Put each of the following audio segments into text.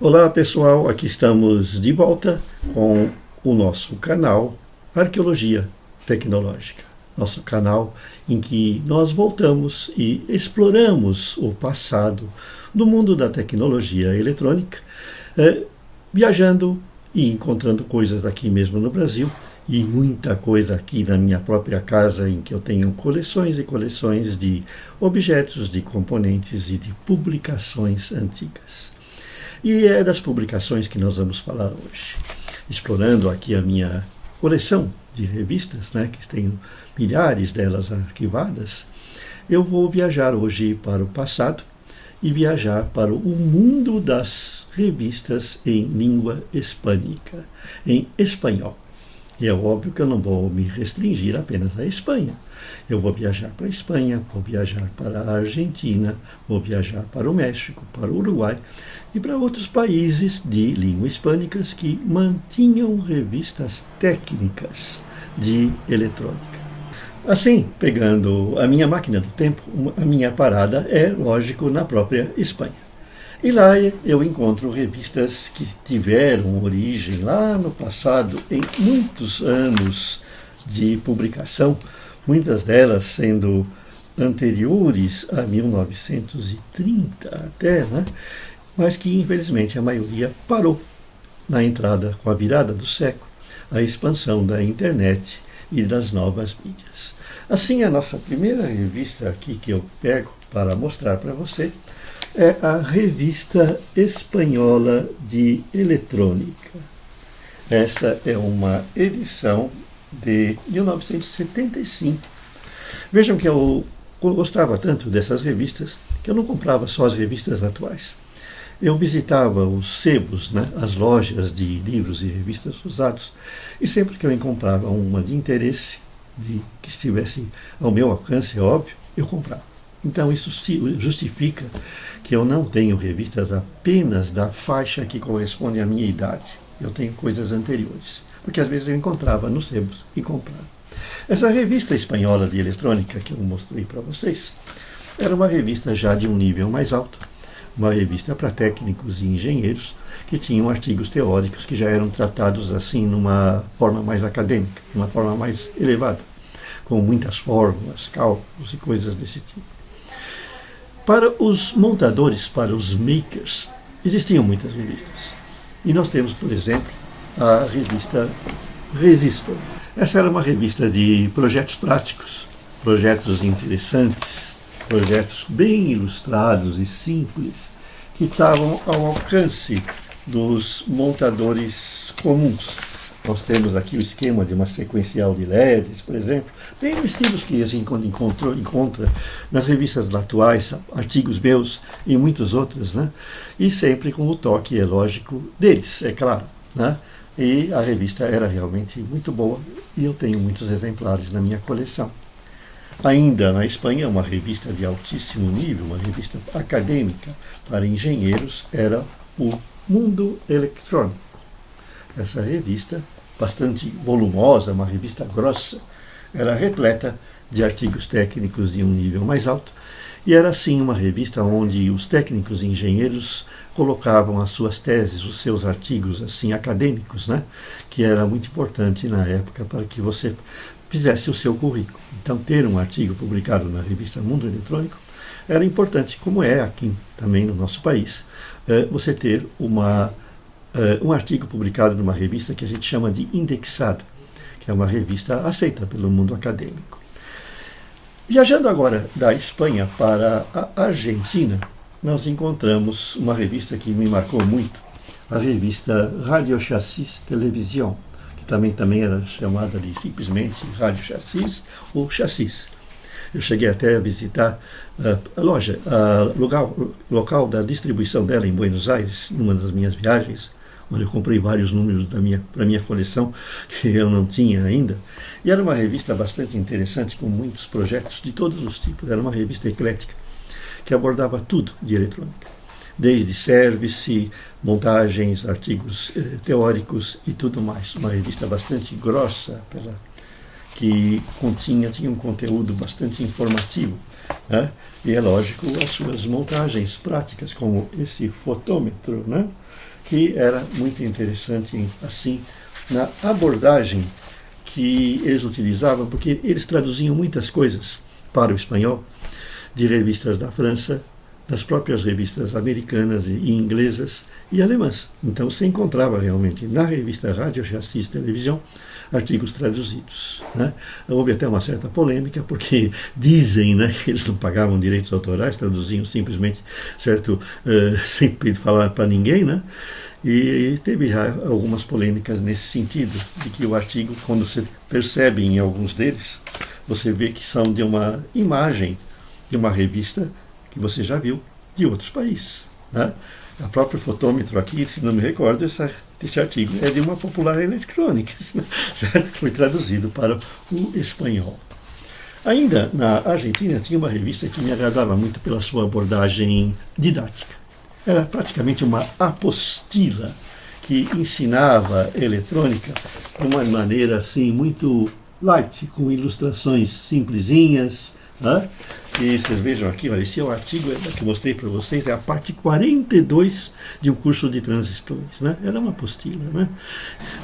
Olá pessoal, aqui estamos de volta com o nosso canal Arqueologia Tecnológica. Nosso canal em que nós voltamos e exploramos o passado do mundo da tecnologia eletrônica, viajando e encontrando coisas aqui mesmo no Brasil e muita coisa aqui na minha própria casa, em que eu tenho coleções e coleções de objetos, de componentes e de publicações antigas. E é das publicações que nós vamos falar hoje, explorando aqui a minha coleção de revistas, que tenho milhares delas arquivadas. Eu vou viajar hoje para o passado e viajar para o mundo das revistas em língua hispânica, em espanhol. E é óbvio que eu não vou me restringir apenas à Espanha. Eu vou viajar para a Espanha, vou viajar para a Argentina, vou viajar para o México, para o Uruguai e para outros países de língua hispânicas que mantinham revistas técnicas de eletrônica. Assim, pegando a minha máquina do tempo, a minha parada é, lógico, na própria Espanha. E lá eu encontro revistas que tiveram origem lá no passado, em muitos anos de publicação, muitas delas sendo anteriores a 1930 até, mas que infelizmente a maioria parou na entrada, com a virada do século, a expansão da internet e das novas mídias. Assim, a nossa primeira revista aqui que eu pego para mostrar para você é a Revista Espanhola de Eletrônica. Essa é uma edição de 1975. Vejam que eu gostava tanto dessas revistas que eu não comprava só as revistas atuais. Eu visitava os sebos, as lojas de livros e revistas usados, e sempre que eu encontrava uma de interesse, que estivesse ao meu alcance, é óbvio, eu comprava. Então isso justifica que eu não tenho revistas apenas da faixa que corresponde à minha idade. Eu tenho coisas anteriores, porque às vezes eu encontrava nos sebos e comprava. Essa revista espanhola de eletrônica que eu mostrei para vocês era uma revista já de um nível mais alto, uma revista para técnicos e engenheiros que tinham artigos teóricos que já eram tratados assim numa forma mais acadêmica, numa forma mais elevada, com muitas fórmulas, cálculos e coisas desse tipo. Para os montadores, para os makers, existiam muitas revistas. E nós temos, por exemplo, a revista Resistor. Essa era uma revista de projetos práticos, projetos interessantes, projetos bem ilustrados e simples, que estavam ao alcance dos montadores comuns. Nós temos aqui o esquema de uma sequencial de LEDs, por exemplo, bem estilos que a gente encontra nas revistas atuais, artigos meus e muitos outros, e sempre com o toque, é lógico, deles, é claro. E a revista era realmente muito boa e eu tenho muitos exemplares na minha coleção. Ainda na Espanha, uma revista de altíssimo nível, uma revista acadêmica para engenheiros, era o Mundo Eletrônico. Essa revista, bastante volumosa, uma revista grossa, era repleta de artigos técnicos de um nível mais alto, e era assim uma revista onde os técnicos e engenheiros colocavam as suas teses, os seus artigos assim acadêmicos, que era muito importante na época para que você fizesse o seu currículo. Então, ter um artigo publicado na revista Mundo Eletrônico era importante, como é aqui também no nosso país, você ter um artigo publicado numa revista que a gente chama de indexada, que é uma revista aceita pelo mundo acadêmico. Viajando agora da Espanha para a Argentina, nós encontramos uma revista que me marcou muito, a revista Radio Chassis Televisão, que também era chamada de simplesmente Radio Chassis ou Chassis. Eu cheguei até a visitar a loja, local da distribuição dela em Buenos Aires, numa das minhas viagens, onde eu comprei vários números para a minha coleção, que eu não tinha ainda. E era uma revista bastante interessante, com muitos projetos de todos os tipos. Era uma revista eclética, que abordava tudo de eletrônica, desde service, montagens, artigos teóricos e tudo mais. Uma revista bastante grossa, que tinha um conteúdo bastante informativo, E é lógico, as suas montagens práticas, como esse fotômetro, que era muito interessante, assim, na abordagem que eles utilizavam, porque eles traduziam muitas coisas para o espanhol, de revistas da França, das próprias revistas americanas e inglesas e alemãs. Então se encontrava realmente na revista Rádio Chassis Televisão artigos traduzidos, né? Houve até uma certa polêmica, porque dizem, né, que eles não pagavam direitos autorais, traduziam simplesmente, certo, sem falar para ninguém, né? E teve já algumas polêmicas nesse sentido, de que o artigo, quando você percebe em alguns deles, você vê que são de uma imagem de uma revista que você já viu de outros países, né? A próprio fotômetro aqui, se não me recordo, esse artigo é de uma Popular Electronics, né? Certo? Foi traduzido para o espanhol. Ainda na Argentina tinha uma revista que me agradava muito pela sua abordagem didática. Era praticamente uma apostila que ensinava eletrônica de uma maneira assim muito light, com ilustrações simplesinhas, né? E vocês vejam aqui, olha, esse é o artigo que eu mostrei para vocês, é a parte 42 de um curso de transistores, né? Era uma apostila, né?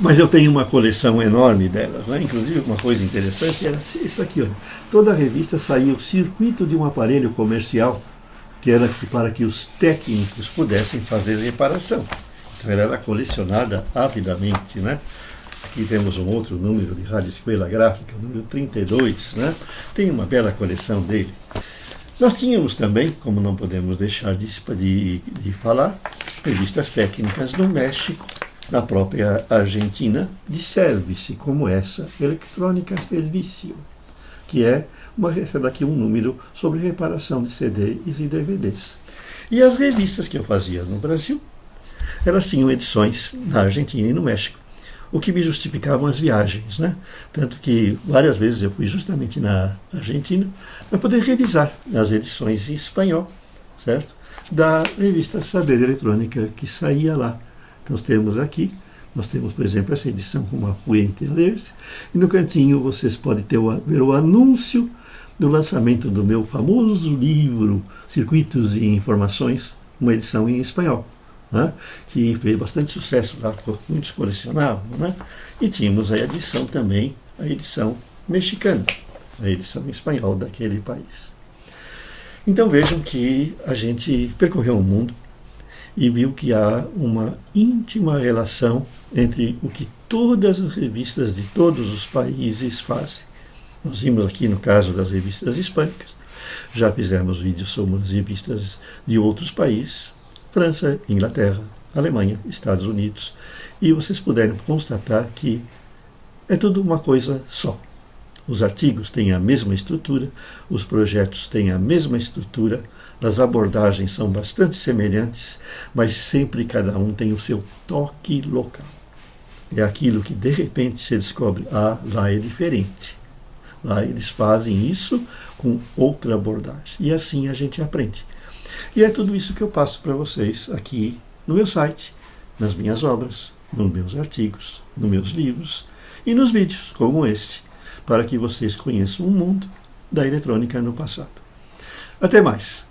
Mas eu tenho uma coleção enorme delas, né? Inclusive uma coisa interessante era isso aqui, olha. Toda a revista saía o circuito de um aparelho comercial, que era para que os técnicos pudessem fazer reparação. Então ela era colecionada avidamente, né? Aqui temos um outro número de rádio escuela gráfica, o número 32, né? Tem uma bela coleção dele. Nós tínhamos também, como não podemos deixar de falar, revistas técnicas no México, na própria Argentina, de service, como essa, Electrónica Servicio, que é daqui um número sobre reparação de CDs e DVDs. E as revistas que eu fazia no Brasil, elas tinham edições na Argentina e no México, o que me justificavam as viagens, né? Tanto que várias vezes eu fui justamente na Argentina para poder revisar as edições em espanhol, certo? Da revista Saber Eletrônica que saía lá. Então nós temos, por exemplo, essa edição com uma Fuente Alert, e no cantinho vocês podem ver o anúncio do lançamento do meu famoso livro Circuitos e Informações, uma edição em espanhol, né? Que fez bastante sucesso lá, muitos colecionavam, né? E tínhamos a edição também, a edição mexicana, a edição em espanhol daquele país. Então vejam que a gente percorreu o mundo e viu que há uma íntima relação entre o que todas as revistas de todos os países fazem. Nós vimos aqui no caso das revistas hispânicas, já fizemos vídeos sobre as revistas de outros países, França, Inglaterra, Alemanha, Estados Unidos, e vocês puderam constatar que é tudo uma coisa só. Os artigos têm a mesma estrutura, os projetos têm a mesma estrutura, as abordagens são bastante semelhantes, mas sempre cada um tem o seu toque local. É aquilo que de repente se descobre, lá é diferente. Lá eles fazem isso com outra abordagem. E assim a gente aprende. E é tudo isso que eu passo para vocês aqui no meu site, nas minhas obras, nos meus artigos, nos meus livros e nos vídeos como este, para que vocês conheçam o mundo da eletrônica no passado. Até mais!